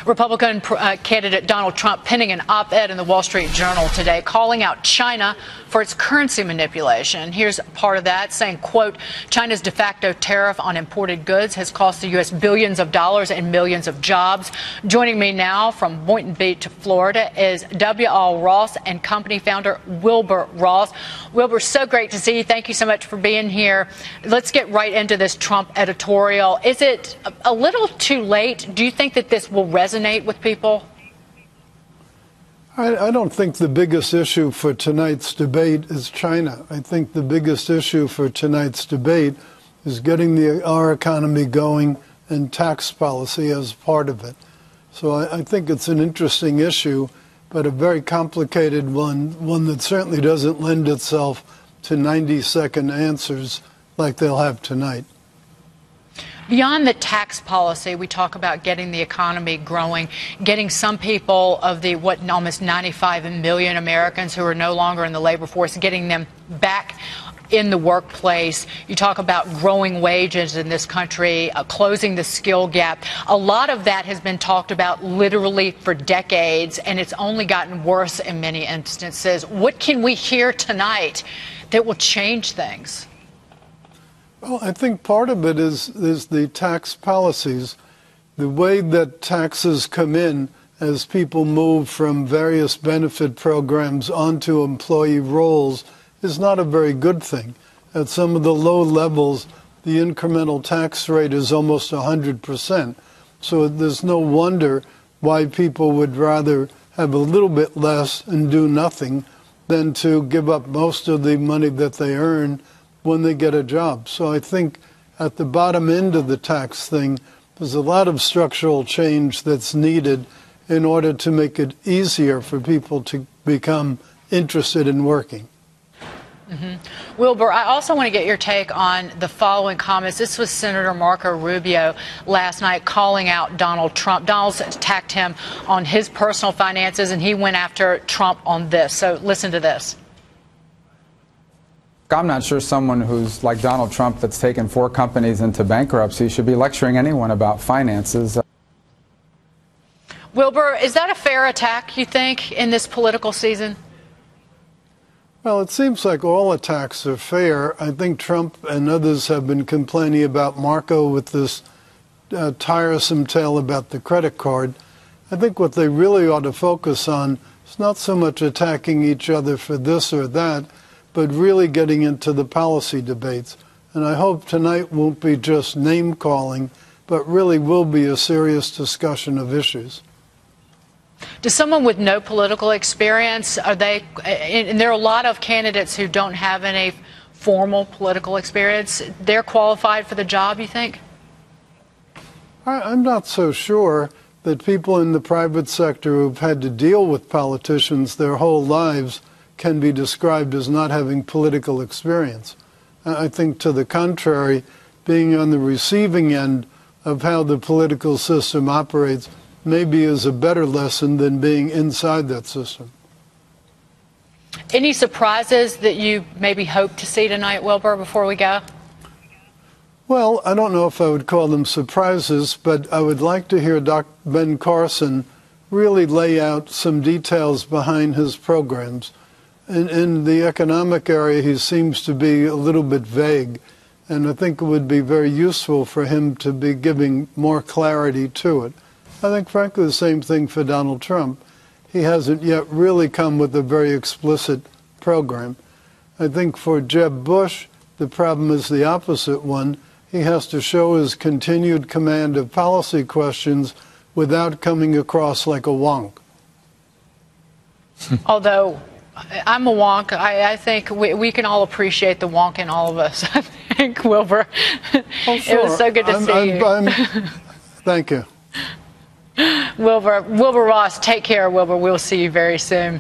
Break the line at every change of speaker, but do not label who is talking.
Republican candidate Donald Trump penning an op-ed in the Wall Street Journal today calling out China for its currency manipulation. Here's part of that, saying, quote, China's de facto tariff on imported goods has cost the U.S. billions of dollars and millions of jobs. Joining me now from Boynton Beach, Florida, is W.L. Ross and company founder Wilbur Ross. Wilbur, so great to see you. Thank you so much for being here. Let's get right into this Trump editorial. Is it a little too late? Do you think that this will resonate with people?
I don't think the biggest issue for tonight's debate is China. I think the biggest issue for tonight's debate is getting our economy going and tax policy as part of it. So I think it's an interesting issue, but a very complicated one that certainly doesn't lend itself to 90-second answers like they'll have tonight.
Beyond the tax policy, we talk about getting the economy growing, getting some people of the almost 95 million Americans who are no longer in the labor force, getting them back in the workplace. You talk about growing wages in this country, closing the skill gap. A lot of that has been talked about literally for decades, and it's only gotten worse in many instances. What can we hear tonight that will change things?
Well, I think part of it is the tax policies. The way that taxes come in as people move from various benefit programs onto employee roles is not a very good thing. At some of the low levels, the incremental tax rate is almost 100%. So there's no wonder why people would rather have a little bit less and do nothing than to give up most of the money that they earn when they get a job. So I think at the bottom end of the tax thing, there's a lot of structural change that's needed in order to make it easier for people to become interested in working.
Wilbur, I also want to get your take on the following comments. This was Senator Marco Rubio last night calling out Donald Trump. Donald attacked him on his personal finances, and he went after Trump on this. So listen to this.
I'm not sure someone who's like Donald Trump that's taken 4 companies into bankruptcy should be lecturing anyone about finances.
Wilbur, is that a fair attack, you think, in this political season?
Well, it seems like all attacks are fair. I think Trump and others have been complaining about Marco with this tiresome tale about the credit card. I think what they really ought to focus on is not so much attacking each other for this or that, but really getting into the policy debates. And I hope tonight won't be just name-calling, but really will be a serious discussion of issues.
Does someone with no political experience, and there are a lot of candidates who don't have any formal political experience, they're qualified for the job, you think?
I'm not so sure that people in the private sector who've had to deal with politicians their whole lives can be described as not having political experience. I think, to the contrary, being on the receiving end of how the political system operates maybe is a better lesson than being inside that system.
Any surprises that you maybe hope to see tonight, Wilbur, before we go?
Well, I don't know if I would call them surprises, but I would like to hear Dr. Ben Carson really lay out some details behind his programs. In the economic area, he seems to be a little bit vague, and I think it would be very useful for him to be giving more clarity to it. I think, frankly, the same thing for Donald Trump. He hasn't yet really come with a very explicit program. I think for Jeb Bush, the problem is the opposite one. He has to show his continued command of policy questions without coming across like a wonk.
Although I'm a wonk. I think we can all appreciate the wonk in all of us. I think, Wilbur.
Oh, sure.
It was so good to see you.
Thank you.
Wilbur Ross, take care, Wilbur. We'll see you very soon.